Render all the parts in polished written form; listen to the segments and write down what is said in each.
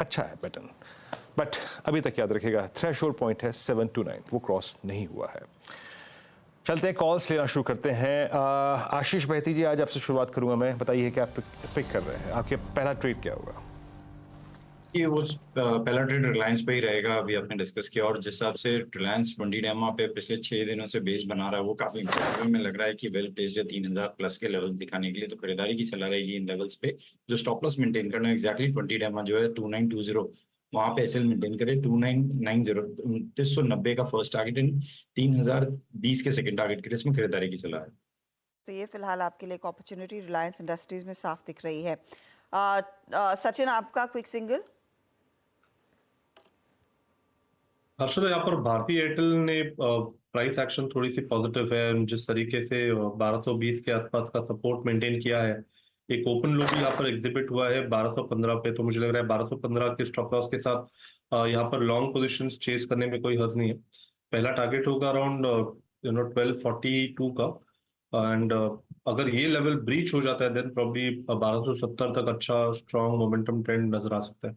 अच्छा है pattern, but अभी तक याद रखिएगा थ्रेशोल्ड पॉइंट है 729, वो क्रॉस नहीं हुआ है। चलते हैं, कॉल्स लेना शुरू करते हैं। आशीष बहती जी, आज आपसे शुरुआत करूंगा मैं, बताइए कि आप पिक कर रहे हैं, आपके पहला ट्रेड क्या होगा? ये वो पहला ट्रेड रिलायंस पे ही रहेगा, अभी आपने डिस्कस किया, और जिस हिसाब से रिलायंस 20 डैमा पे पिछले 6 दिनों से बेस बना रहा है वो काफी इंप्रेसिव में लग रहा है कि वेल प्लेस्ड है 3000 प्लस के लेवल्स दिखाने के लिए, तो खरीदारी की सलाह रहेगी इन लेवल्स पे। जो स्टॉप लॉस मेंटेन करना है एक्जैक्टली 20 डैमा जो है 2920, वहां पे एसएल मेंटेन करे 2990, 2990 का फर्स्ट टारगेट इन 3020 के सेकंड टारगेट के लिए इसमें खरीदारी की सलाह है। तो ये फिलहाल आपके लिए एक अपॉर्चुनिटी रिलायंस इंडस्ट्रीज में साफ दिख रही है। सचिन, आपका क्विक सिंगल? हर्षद, यहाँ पर भारतीय एयरटेल ने प्राइस एक्शन थोड़ी सी पॉजिटिव है। जिस तरीके से 1220 के आसपास का सपोर्ट मेंटेन किया है, एक ओपन लो भी यहाँ पर एग्जिबिट हुआ है 1215 पे, तो मुझे लग रहा है 1215 के स्टॉप लॉस के साथ यहाँ पर लॉन्ग पोजीशंस चेस करने में कोई हर्ज नहीं है। पहला टारगेट होगा अराउंड 1242 का, एंड अगर ये लेवल ब्रीच हो जाता है देन प्रॉब्ली 1270 तक अच्छा स्ट्रॉन्ग मोमेंटम ट्रेंड नजर आ सकता है।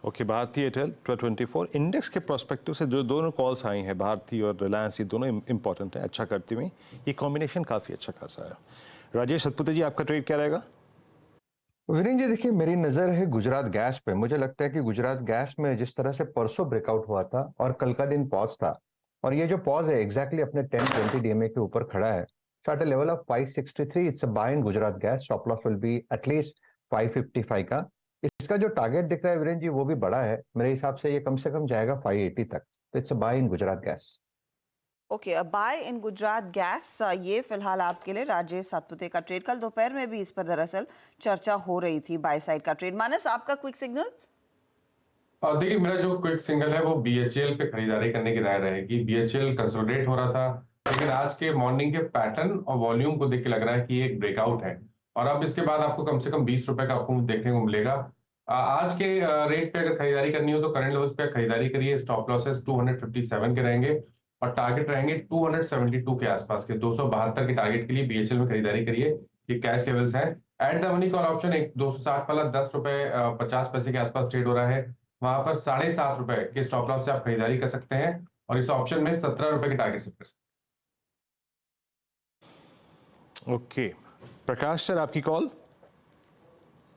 ओके, भारतीय एयरटेल 1224 इंडेक्स के प्रोस्पेक्टिव से जो दोनों कॉल्स आई हैं, भारतीय और रिलायंस, ये दोनों इंपॉर्टेंट है अच्छा करती हुई, ये कॉम्बिनेशन काफ़ी अच्छा खासा है। राजेश सतपुते जी, आपका ट्रेड क्या रहेगा? वीरेंद्र जी, देखिए मेरी नज़र है गुजरात गैस पे। मुझे लगता है कि गुजरात गैस में जिस तरह से परसों ब्रेकआउट हुआ था और कल का दिन पॉज था, और ये जो पॉज है एग्जैक्टली अपने 10-20 डीएमए के ऊपर खड़ा है, at a level of 563, it's a buy in Gujarat gas. Stop loss will be at least 555 का। इसका जो टारगेट दिख रहा है वीरेंद्र जी, वो भी बड़ा है, मेरे हिसाब से ये कम से कम जाएगा 580 तक। तो it's a buy in Gujarat gas. Okay, buy in Gujarat gas, ये फिलहाल आपके लिए राजेश सातपुते का ट्रेड। कल दोपहर में भी इस पर दरअसल चर्चा हो रही थी, बाय साइड का ट्रेड। मानस, आपका क्विक सिग्नल? देखिए, मेरा जो क्विक सिंगल है वो बीएचएल पे खरीदारी करने की राय रहेगी। बीएचएल कंसोलिडेट हो रहा था, लेकिन आज के मॉर्निंग के पैटर्न और वॉल्यूम को देख के लग रहा है कि एक ब्रेकआउट है, और अब इसके बाद आपको कम से कम 20 रुपए का आपको देखने को मिलेगा। आज के रेट पे अगर खरीदारी करनी हो तो करंट लेवल्स पे खरीदारी करिए। स्टॉप लॉसेस 257 के रहेंगे और टारगेट रहेंगे 272 के आसपास के। 272 के टारगेट के लिए बीएचएल में खरीदारी करिए, ये कैश लेवल्स है। At the money call option एक 260 वाला 10 रुपए 50 पैसे के आसपास ट्रेड हो रहा है, वहां पर 7.5 रुपए के स्टॉप लॉस से आप खरीदारी कर सकते हैं, और इस ऑप्शन में 17 रुपए के टारगेट सेट कर सकते हैं। ओके, प्रकाश सर, आपकी call?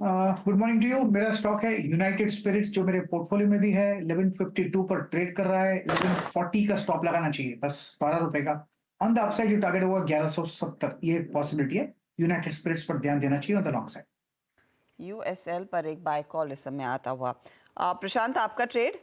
Good morning to you. मेरा स्टॉक है यूनाइटेड स्पिरिट्स, जो मेरे पोर्टफोलियो में भी है। 1152 पर ट्रेड कर रहा है, 1140 का स्टॉप लगाना चाहिए, बस 12 रुपए का। ऑन द अपसाइड जो टारगेट होगा 1170, ये पॉसिबिलिटी है। यूनाइटेड स्पिरिट्स पर ध्यान देना चाहिए on the long side. USL पर एक बाय कॉल इस समय आता हुआ। प्रशांत, आपका ट्रेड?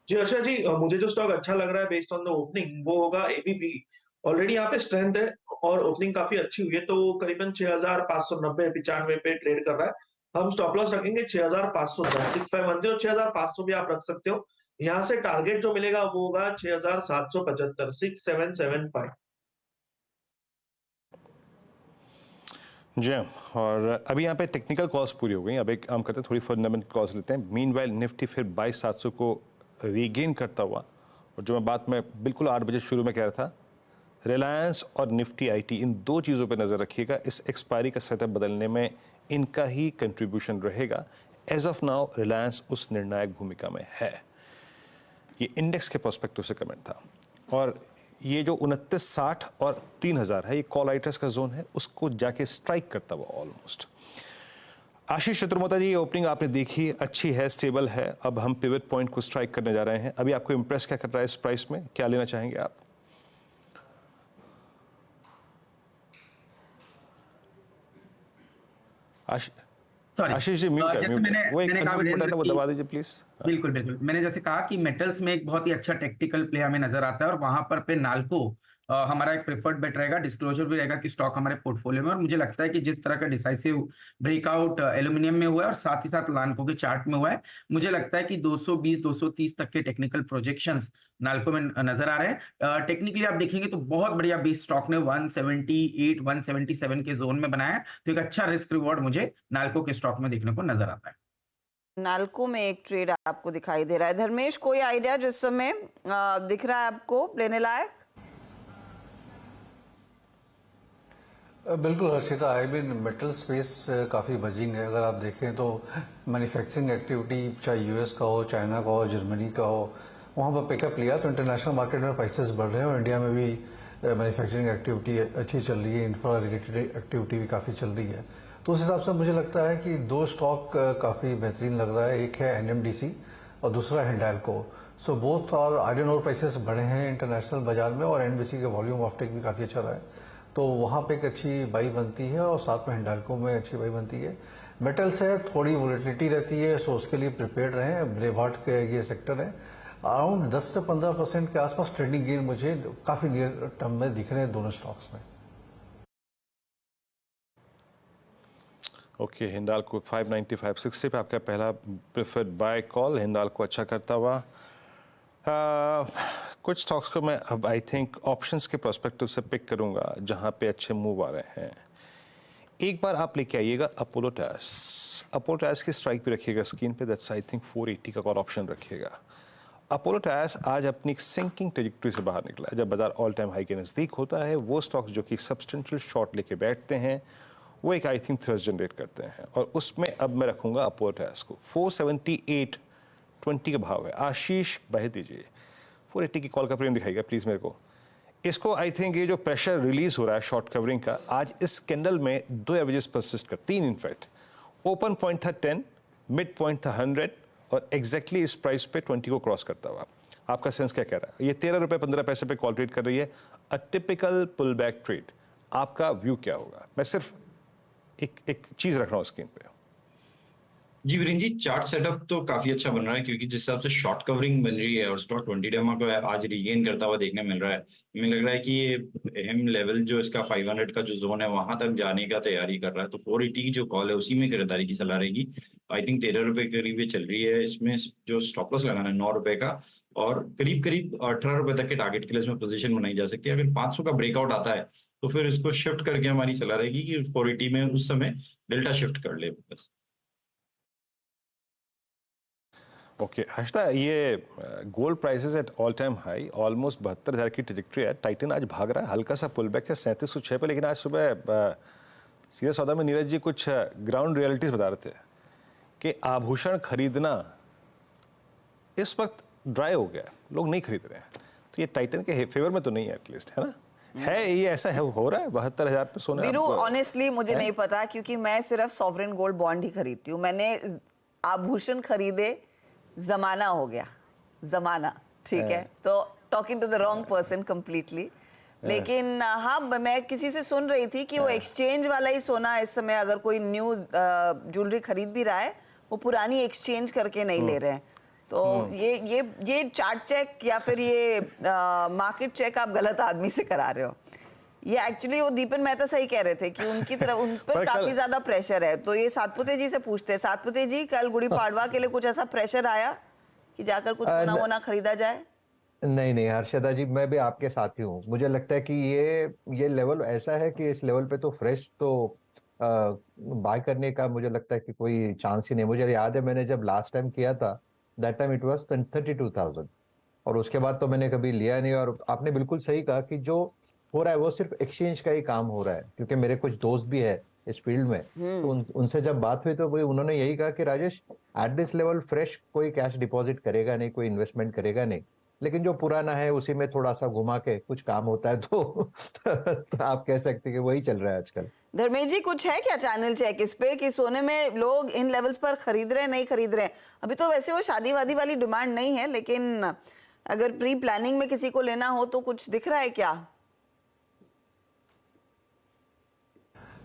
जी हर्षा जी, मुझे जो स्टॉक अच्छा लग रहा है बेस्ड ऑन द ओपनिंग, वो होगा एबीबी। ऑलरेडी यहाँ पे स्ट्रेंथ है और ओपनिंग काफी अच्छी हुई है, तो वो करीबन 6590-95 पे ट्रेड कर रहा है। हम स्टॉप लॉस रखेंगे 6510, 6510, 6500 भी आप रख सकते हो। यहाँ से टारगेट जो मिलेगा वो होगा 6775, 6775। जी, और अभी यहाँ पे टेक्निकल कॉल्स पूरी हो गई। अब एक काम करते हैं, थोड़ी फंडामेंटल कॉल्स लेते हैं। मीनवाइल निफ्टी फिर 22700 को रीगेन करता हुआ, और जो मैं बिल्कुल 8 बजे शुरू में कह रहा था, रिलायंस और निफ्टी आईटी, इन दो चीज़ों पे नज़र रखिएगा। इस एक्सपायरी का सेटअप बदलने में इनका ही कंट्रीब्यूशन रहेगा। एज ऑफ नाउ रिलायंस उस निर्णायक भूमिका में है। ये इंडेक्स के पर्सपेक्टिव से कमेंट था। और ये जो 2960 और 3000 है, ये कॉल राइटर्स का जोन है, उसको जाके स्ट्राइक करता हुआ ऑलमोस्ट। आशीष चतुर्मोता जी, ये ओपनिंग आपने देखी, अच्छी है, स्टेबल है। अब हम पिवट पॉइंट को स्ट्राइक करने जा रहे हैं। अभी आपको इंप्रेस क्या कर रहा है इस प्राइस में, क्या लेना चाहेंगे आप? आशीष जी, म्यूट है, जैसे मैंने कहा, वो दबा दीजिए प्लीज। बिल्कुल बिल्कुल, मैंने जैसे कहा कि मेटल्स में एक बहुत ही अच्छा टेक्निकल प्ले हमें नजर आता है, और वहां पर पे नाल्को हमारा एक प्रेफर्ड बेट रहेगा। डिस्क्लोजर भी रहेगा कि स्टॉक हमारे पोर्टफोलियो में, और मुझे लगता है कि जिस तरह का डिसाइसिव ब्रेकआउट एल्यूमिनियम में हुआ है और साथ ही साथ नाल्को के चार्ट में हुआ है, मुझे लगता है कि 220-230 तक के टेक्निकल प्रोजेक्शंस नाल्को में नजर आ रहे हैं। टेक्निकली आप देखेंगे तो बहुत बढ़िया बेस स्टॉक ने 178-177 के जोन में बनाया है, तो एक अच्छा रिस्क रिवॉर्ड मुझे नाल्को के स्टॉक में देखने को नजर आता है। नाल्को में एक ट्रेड आपको दिखाई दे रहा है। धर्मेश, कोई आइडिया जिस समय दिख रहा है आपको लेने लायक? बिल्कुल Harshita, I mean metal space काफ़ी बजिंग है। अगर आप देखें तो मैन्युफैक्चरिंग एक्टिविटी चाहे यूएस का हो, चाइना का हो, जर्मनी का हो, वहाँ पर पिकअप लिया तो इंटरनेशनल मार्केट में प्राइसेस बढ़ रहे हैं और इंडिया में भी मैन्युफैक्चरिंग एक्टिविटी अच्छी चल रही है, इंफ्रा रिलेटेड एक्टिविटी भी काफ़ी चल रही है। तो उस हिसाब से मुझे लगता है कि दो स्टॉक काफ़ी बेहतरीन लग रहा है। एक है एनएमडीसी और दूसरा हिंडाल्को। सो बोथ और आयरन ओर प्राइसेस बढ़े हैं इंटरनेशनल बाजार में और एनबीसी के वॉल्यूम ऑफटेक भी काफ़ी अच्छा रहा है, तो वहाँ पे एक अच्छी बाई बनती है और साथ में हिंडाल्को में अच्छी बाई बनती है। मेटल्स है, थोड़ी वोलेटिलिटी रहती है, सो उसके लिए प्रिपेयर्ड रहें। ब्रेवार्ट के ये सेक्टर है, अराउंड 10 से 15% के आसपास ट्रेडिंग गेन मुझे काफ़ी नियर टर्म में दिख रहे हैं दोनों स्टॉक्स में। ओके, हिंडाल्को 590 560 पे आपका पहला प्रेफर्ड बाय कॉल। हिंडाल्को अच्छा करता हुआ। कुछ स्टॉक्स को मैं अब आई थिंक ऑप्शंस के पर्सपेक्टिव से पिक करूंगा जहां पे अच्छे मूव आ रहे हैं। एक बार आप लेके आइएगा अपोलो टायर्स की स्ट्राइक भी रखिएगा स्क्रीन पे। दैट्स आई थिंक 480 का कॉल ऑप्शन रखिएगा। अपोलो टायर्स आज अपनी सिंकिंग ट्रेजेक्टरी से बाहर निकला है। जब बाजार ऑल टाइम हाई के नज़दीक होता है, वो स्टॉक्स जो कि सब्सटेंशियल शॉर्ट लेके बैठते हैं वो एक आई थिंक थ्रस्ट जनरेट करते हैं, और उसमें अब मैं रखूंगा अपोलो टायर्स को। 478.20 का भाव है। आशीष बह दीजिए, 480 की कॉल का प्रीमियम दिखाइएगा प्लीज़ मेरे को। इसको आई थिंक ये जो प्रेशर रिलीज हो रहा है शॉर्ट कवरिंग का, आज इस कैंडल में दो एवरेजेस परसिस्ट कर, तीन इनफैक्ट। ओपन पॉइंट था 10, मिड पॉइंट था 100 और एग्जैक्टली इस प्राइस पे 20 को क्रॉस करता हुआ। आपका सेंस क्या कह रहा है? ये 13 रुपये 15 पैसे पे कॉल ट्रेड कर रही है, a typical pull back trade. आपका व्यू क्या होगा? मैं सिर्फ एक चीज रख रहा हूँ स्क्रीन पे। जी वीरेंद्र जी, चार्ट सेटअप तो काफी अच्छा बन रहा है, क्योंकि जिस हिसाब से शॉर्ट कवरिंग बन रही है और स्टॉक 20 डेमा को आज रिगेन करता हुआ देखने मिल रहा है, हमें लग रहा है कि ये अहम लेवल जो इसका 500 का जो जोन है वहां तक जाने का तैयारी कर रहा है। तो 480 की जो कॉल है उसी में खरीदारी की सलाह रहेगी। आई थिंक 13 रुपए के करीब ये चल रही है। इसमें जो स्टॉप लॉस लगाना है 9 रुपए का, और करीब करीब 18 रुपए तक के टारगेट के लिए इसमें पोजीशन बनाई जा सकती है। अगर 500 का ब्रेकआउट आता है तो फिर इसको शिफ्ट करके हमारी सलाह रहेगी कि 480 में उस समय डेल्टा शिफ्ट कर ले बस। ओके हर्षदा, ये gold prices at all time high, almost 72,000 की ट्रेजेक्टरी है। टाइटन आज भाग रहा है, हल्का सा पुल बैक है 3706 पे, लेकिन आज सुबह सीधा सौदा में नीरज जी कुछ ग्राउंड रियलिटीज बता रहे थे कि आभूषण खरीदना इस वक्त ड्राई हो गया, लोग नहीं खरीद रहे हैं। तो ये टाइटन के फेवर में तो नहीं है एटलीस्ट, है ना? है ये ऐसा है, हो रहा है 72,000 पे सोना? वीरू ऑनेस्टली मुझे नहीं पता, क्योंकि मैं सिर्फ सॉवरेन गोल्ड बॉन्ड ही खरीदती हूँ। मैंने आभूषण खरीदे जमाना हो गया, जमाना, ठीक है? तो talking to the wrong person completely. लेकिन हाँ, मैं किसी से सुन रही थी कि वो एक्सचेंज वाला ही सोना इस समय अगर कोई न्यू ज्वेलरी खरीद भी रहा है, वो पुरानी एक्सचेंज करके नहीं ले रहे हैं। तो ये चार्ट चेक या फिर ये मार्केट चेक आप गलत आदमी से करा रहे हो। ये एक्चुअली वो दीपन मेहता सही कह रहे थे कि उनकी तरफ उन पर काफी ज्यादा प्रेशर है। तो ये सातपुते जी से पूछते हैं। सातपुते जी, कल गुड़ी पाड़वा के लिए कुछ ऐसा प्रेशर आया कि जाकर कुछ सोना वोना खरीदा जाए? नहीं हर्षदा जी, मैं भी आपके साथ ही हूँ। मुझे लगता है कि ये लेवल ऐसा है कि इस लेवल पे तो फ्रेश तो बाय करने का मुझे लगता है कि कोई चांस ही नहीं। मुझे याद है मैंने जब लास्ट टाइम किया था, दैट टाइम इट वाज 32,000 और उसके बाद तो मैंने कभी लिया नहीं। और आपने बिल्कुल सही कहा कि जो हो रहा है वो सिर्फ एक्सचेंज का ही काम हो रहा है, क्योंकि मेरे कुछ दोस्त भी है इस फील्ड में, तो उनसे जब बात हुई तो उन्होंने यही कहा कि Rajesh, at this level fresh कोई कैश डिपॉजिट करेगा नहीं, कोई इन्वेस्टमेंट करेगा नहीं, लेकिन जो पुराना है उसी में थोड़ा सा घुमा के कुछ काम होता है। तो आप कह सकते हैं कि वही चल रहा है आजकल। धर्मेश जी, कुछ है क्या चैनल चेक इस पे कि सोने में लोग इन लेवल्स पर खरीद रहे हैं, नहीं खरीद रहे हैं? अभी तो वैसे वो शादी वादी वाली डिमांड नहीं है, लेकिन अगर प्री प्लानिंग में किसी को लेना हो तो कुछ दिख रहा है क्या?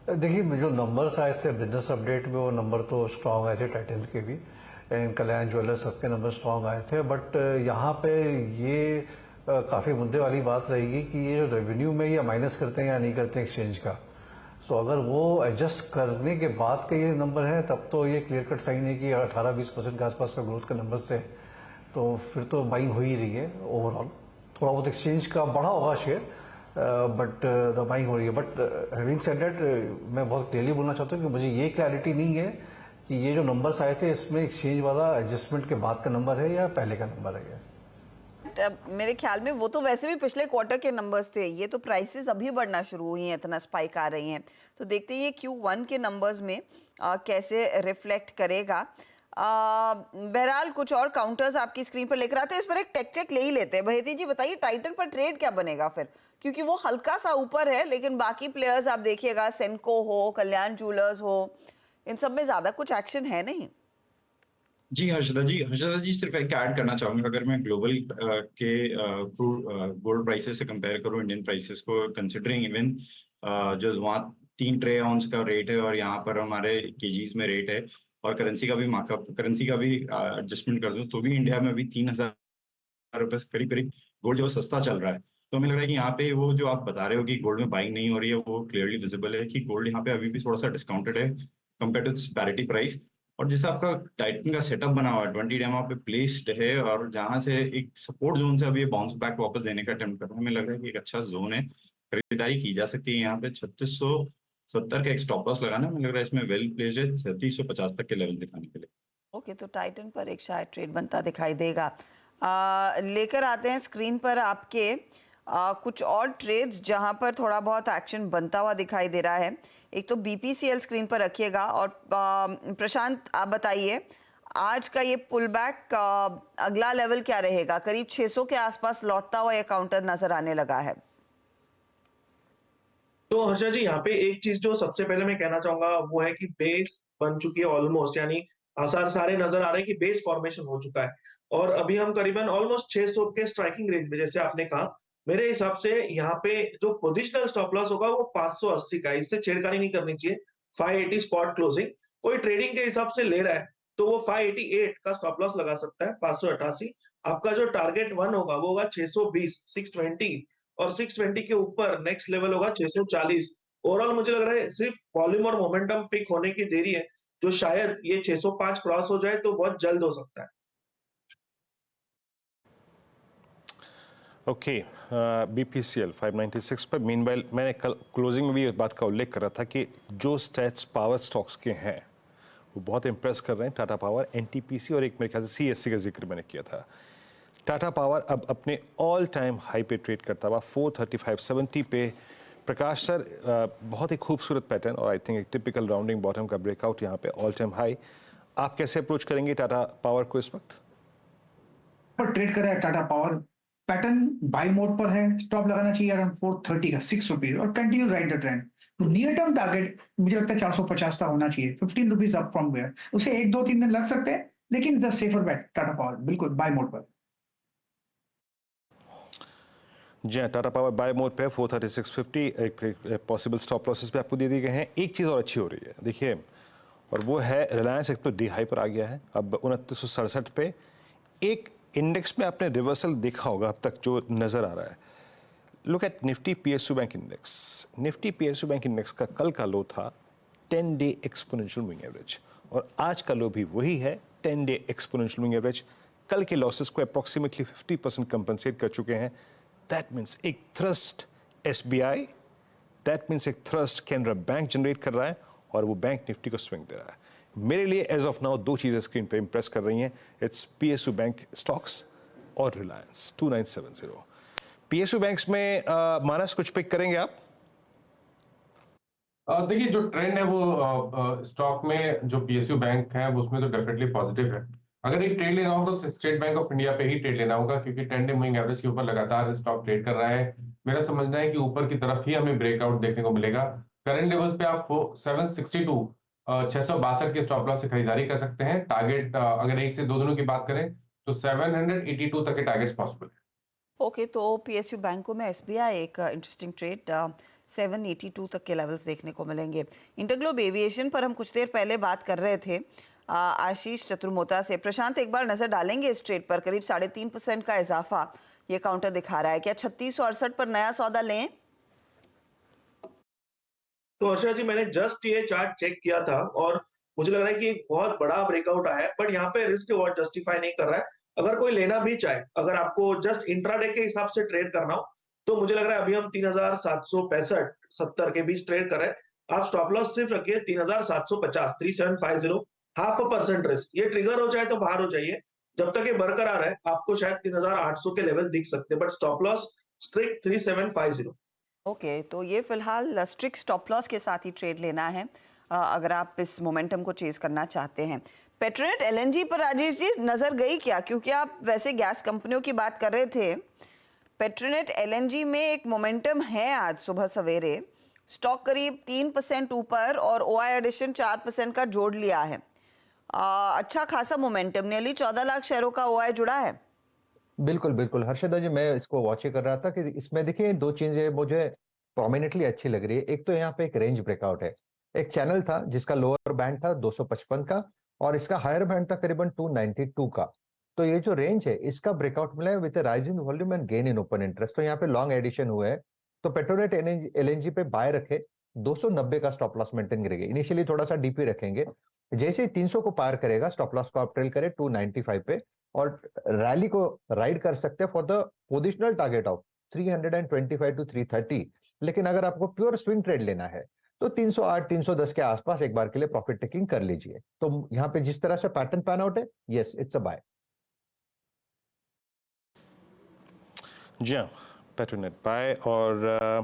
देखिए, जो नंबर्स आए थे बिजनेस अपडेट में, वो नंबर तो स्ट्रांग आए थे टाइटन्स के भी, कल्याण ज्वेलर्स सबके नंबर स्ट्रांग आए थे। बट यहाँ पे ये काफ़ी मुद्दे वाली बात रहेगी कि ये जो रेवेन्यू में ये माइनस करते हैं या नहीं करते हैं एक्सचेंज का। सो अगर वो एडजस्ट करने के बाद के ये नंबर है, तब तो ये क्लियर कट साइन है कि 18-20% के आसपास का ग्रोथ का नंबर से, तो फिर तो बाइंग हो ही रही है ओवरऑल। थोड़ा बहुत एक्सचेंज का बढ़ा होगा शेयर, बट द बाइंग हो रही है। बट हैविंग सेड दैट, मैं बहुत क्लियरली बोलना चाहता हूँ कि मुझे ये क्लैरिटी नहीं है कि ये जो नंबर्स आए थे इसमें एक्सचेंज वाला एडजस्टमेंट के बाद का नंबर है या पहले का नंबर है। बट मेरे ख्याल में वो तो वैसे भी पिछले क्वार्टर के नंबर्स थे, ये तो प्राइसेस अभी बढ़ना शुरू हुई हैं, इतना स्पाइक आ रही हैं। तो देखते हैं ये Q1 के नंबर्स में कैसे रिफ्लेक्ट करेगा। बहरहाल कुछ और काउंटर्स आपकी स्क्रीन पर लेकर आते हैं, इस पर एक टेक चेक ले ही लेते हैं। बहेती जी बताइए टाइटन पर ट्रेड क्या बनेगा फिर, क्योंकि वो हल्का सा ऊपर है, लेकिन बाकी प्लेयर्स आप देखिएगा, सेनको हो, कल्याण ज्वेलर्स हो, इन सब में ज्यादा कुछ एक्शन है नहीं। जी हर्षदा जी सिर्फ एक ऐड करना चाहूंगा, अगर मैं ग्लोबल के गोल्ड प्राइसेस से कंपेयर करूं इंडियन प्राइसेस को, कंसिडरिंग इवन जो वहाँ 3 ट्रे ऑन्स का रेट है और यहाँ पर हमारे केजीज में रेट है, और करेंसी का भी मार्कअप, करेंसी का भी एडजस्टमेंट कर दूं तो भी इंडिया में अभी 3,000 रुपये करीब करीब गोल्ड जो सस्ता चल रहा है। तो हमें लग रहा है कि यहाँ पे वो जो आप बता रहे हो कि गोल्ड में बाइंग नहीं हो रही है, वो क्लियरली विजिबल है कि गोल्ड यहाँ पे अभी भी थोड़ा सा डिस्काउंटेड है कंपेयर टू पैरिटी प्राइस। और जैसे आपका टाइटन का सेटअप बना हुआ है 20 डेमा पे प्लेस्ड है, और जहां से एक सपोर्ट जोन से अभी ये बाउंस बैक वापस देने का अटेम्प्ट कर रहा है, हमें लग रहा है कि एक अच्छा जोन है, खरीदारी की जा सकती है। यहाँ पे 3670 का एक स्टॉप लॉस लगाना, मुझे लग रहा है इसमें वेल प्लेस्ड है 3750 तक के लेवल दिखाने के लिए। ओके, तो टाइटन पर एक शायद ट्रेड बनता दिखाई देगा। लेकर आते हैं स्क्रीन पर आपके कुछ और ट्रेड्स जहां पर थोड़ा बहुत एक्शन बनता हुआ दिखाई दे रहा है। एक तो BPCL स्क्रीन पर रखिएगा, और प्रशांत आप बताइए आज का ये पुल बैक अगला लेवल क्या रहेगा? करीब 600 के आसपास लौटता हुआ ये काउंटर नजर आने लगा है। तो हर्षा जी यहाँ पे एक चीज जो सबसे पहले मैं कहना चाहूंगा वो है कि बेस बन चुकी है ऑलमोस्ट, यानी आसार सारे नजर आ रहे हैं कि बेस फॉर्मेशन हो चुका है, और अभी हम करीबन ऑलमोस्ट 600 के स्ट्राइकिंग रेंज में, जैसे आपने कहा, मेरे हिसाब से यहाँ पे जो पोजिशनल स्टॉप लॉस होगा वो 580 का, इससे छेड़खानी नहीं करनी चाहिए। 580 स्पॉट क्लोजिंग कोई ट्रेडिंग के हिसाब से ले रहा है तो वो 588 का स्टॉप लॉस लगा सकता है। 588 आपका जो टारगेट 1 होगा वो होगा 620, 620, और 620 के ऊपर नेक्स्ट लेवल होगा 640। ओवरऑल मुझे लग रहा है सिर्फ वॉल्यूम और मोमेंटम पिक होने की देरी है, जो शायद ये 605 क्रॉस हो जाए तो बहुत जल्द हो सकता है। ओके, BPCL 596 पर मीनवाइल मैंने कल क्लोजिंग में भी इस बात का उल्लेख कर रहा था कि जो स्टैट्स पावर स्टॉक्स के हैं वो बहुत इंप्रेस कर रहे हैं। टाटा पावर, NTPC और एक मेरे ख्याल से CSC का जिक्र मैंने किया था। टाटा पावर अब अपने ऑल टाइम हाई पे ट्रेड करता हुआ 435.70 पे। प्रकाश सर, बहुत ही खूबसूरत पैटर्न और आई थिंक एक टिपिकल राउंडिंग बॉटम का ब्रेकआउट यहाँ पे ऑल टाइम हाई। आप कैसे अप्रोच करेंगे टाटा पावर को इस वक्त? पर ट्रेड कर रहा है Tata power, pattern bye mode पर है, स्टॉप लगाना चाहिए अराउंड 430 का, 6 रुपीज, और continue ride the trend. Near term target मुझे लगता है 450 का होना चाहिए, 15 रुपीज अप फ्रॉम वेयर। उसे 1-2-3 दिन लग सकते हैं, लेकिन the safer bet Tata Power बिल्कुल बाय मोड पर। जी हाँ, टाटा पावर बाय मोड पे 436.50, एक पॉसिबल स्टॉप लॉसेस पे आपको दे दिए गए हैं। एक चीज़ और अच्छी हो रही है देखिए, और वो है रिलायंस एक तो डी हाई पर आ गया है अब 2967 पे। एक इंडेक्स में आपने रिवर्सल देखा होगा अब तक जो नज़र आ रहा है। Look at Nifty PSU bank index. Nifty PSU bank index का कल का लो था 10 डे एक्सपोनेंशियल मूविंग एवरेज, और आज का लो भी वही है 10 डे एक्सपोनेंशियल मूविंग एवरेज। कल के लॉसेस को अप्रॉक्सीमेटली 50% कंपनसेट कर चुके हैं। दैट मीन्स एक थ्रस्ट SBI, दैट मीन्स एक थ्रस्ट कैनरा बैंक जनरेट कर रहा है, और वो बैंक निफ्टी को स्विंग दे रहा है। मेरे लिए एज ऑफ नाउ 2 चीज़ें स्क्रीन पे इंप्रेस कर रही हैं, इट्स PSU बैंक स्टॉक्स और रिलायंस 2970। PSU बैंक्स में मानस कुछ पिक करेंगे आप? देखिए जो ट्रेंड है वो स्टॉक में जो PSU बैंक है उसमें तो डेफिनेटली पॉजिटिव है। अगर एक ट्रेड लेना होगा तो स्टेट बैंक ऑफ इंडिया पे ही ट्रेड लेना होगा, क्योंकि 10 डे मूविंग एवरेज के ऊपर लगातार स्टॉक ट्रेड कर रहा है। मेरा समझना है कि ऊपर की तरफ ही हमें ब्रेकआउट देखने को मिलेगा। करंट लेवल्स पे आप 762 662 के स्टॉप लॉस से खरीदारी कर सकते हैं। टारगेट अगर 1 से 2 दिनों की बात करें तो 782 तक के टारगेट्स पॉसिबल है। ओके, तो PSU बैंकों में SBI एक इंटरेस्टिंग ट्रेड 782 तक के लेवल्स देखने को मिलेंगे। इंटरग्लोब एविएशन पर हम कुछ देर पहले बात कर रहे थे आशीष चतुर्मोता से। प्रशांत, एक बार नजर डालेंगे इस ट्रेड पर? करीब 3.5% का इजाफा ये काउंटर दिखा रहा है। क्या 3668 पर नया सौदा लें? तो हर्षा जी मैंने जस्ट ये चार्ट चेक किया था और मुझे लग रहा है कि एक बहुत बड़ा ब्रेकआउट आया है, बट यहाँ पे रिस्क रिवॉर्ड जस्टिफाई नहीं कर रहा है। अगर कोई लेना भी चाहे, अगर आपको जस्ट इंट्राडे के हिसाब से ट्रेड करना हो, तो मुझे लग रहा है अभी हम 3765-70 के बीच ट्रेड कर रहे हैं। आप स्टॉप लॉस सिर्फ रखिए 3750, 3750, 0.5% रिस्क। ये ट्रिगर हो जाए तो बाहर हो जाइए, जब तक ये बरकरार है आपको शायद 3800 के लेवल दिख सकते हैं, but stop loss strict 3750। Okay, तो ये फिलहाल स्ट्रिक्ट स्टॉप लॉस के साथ ही ट्रेड लेना है अगर आप इस मोमेंटम को चेज करना चाहते हैं। पेट्रोनेट एलएनजी पर राजेश जी नजर गई क्या? क्योंकि आप वैसे गैस कंपनियों की बात कर रहे थे, पेट्रोनेट एलएनजी में एक मोमेंटम है आज सुबह सवेरे, स्टॉक करीब 3% ऊपर और ओआई एडिशन 4% का जोड़ लिया है। अच्छा खासा मोमेंटम, नियरली 14 लाख शेयरों का ओआई जुड़ा है। बिल्कुल बिल्कुल हर्षदा जी, मैं इसको वॉच ही कर रहा था कि इसमें देखिए दो चीजें मुझे प्रोमिनेंटली अच्छी लग रही है। एक तो यहाँ पे एक रेंज ब्रेकआउट है, एक चैनल था जिसका लोअर बैंड था 255 का और इसका हायर बैंड था करीबन 292 का। तो ये जो रेंज है इसका ब्रेकआउट मिला है with rise in volume and gain in open interest. तो यहाँ पे लॉन्ग एडिशन हुए है, तो पेट्रोनेट एलएनजी पे बाय रखे, 290 का स्टॉप लॉस मेंटेन करेंगे। इनिशियली थोड़ा सा डीपी रखेंगे, जैसे ही 300 को पार करेगा स्टॉप लॉस को आप ट्रेल करें 295 पे और रैली को राइड कर सकते हैं for the positional target of 325 to 330। लेकिन अगर आपको प्योर स्विंग ट्रेड लेना है तो 308 310 के आसपास एक बार के लिए प्रॉफिट टेकिंग कर लीजिए। तो यहाँ पे जिस तरह से पैटर्न पैन आउट है, यस इट्स अ बाय। जी हाँ, पेट्रोनेट बाय और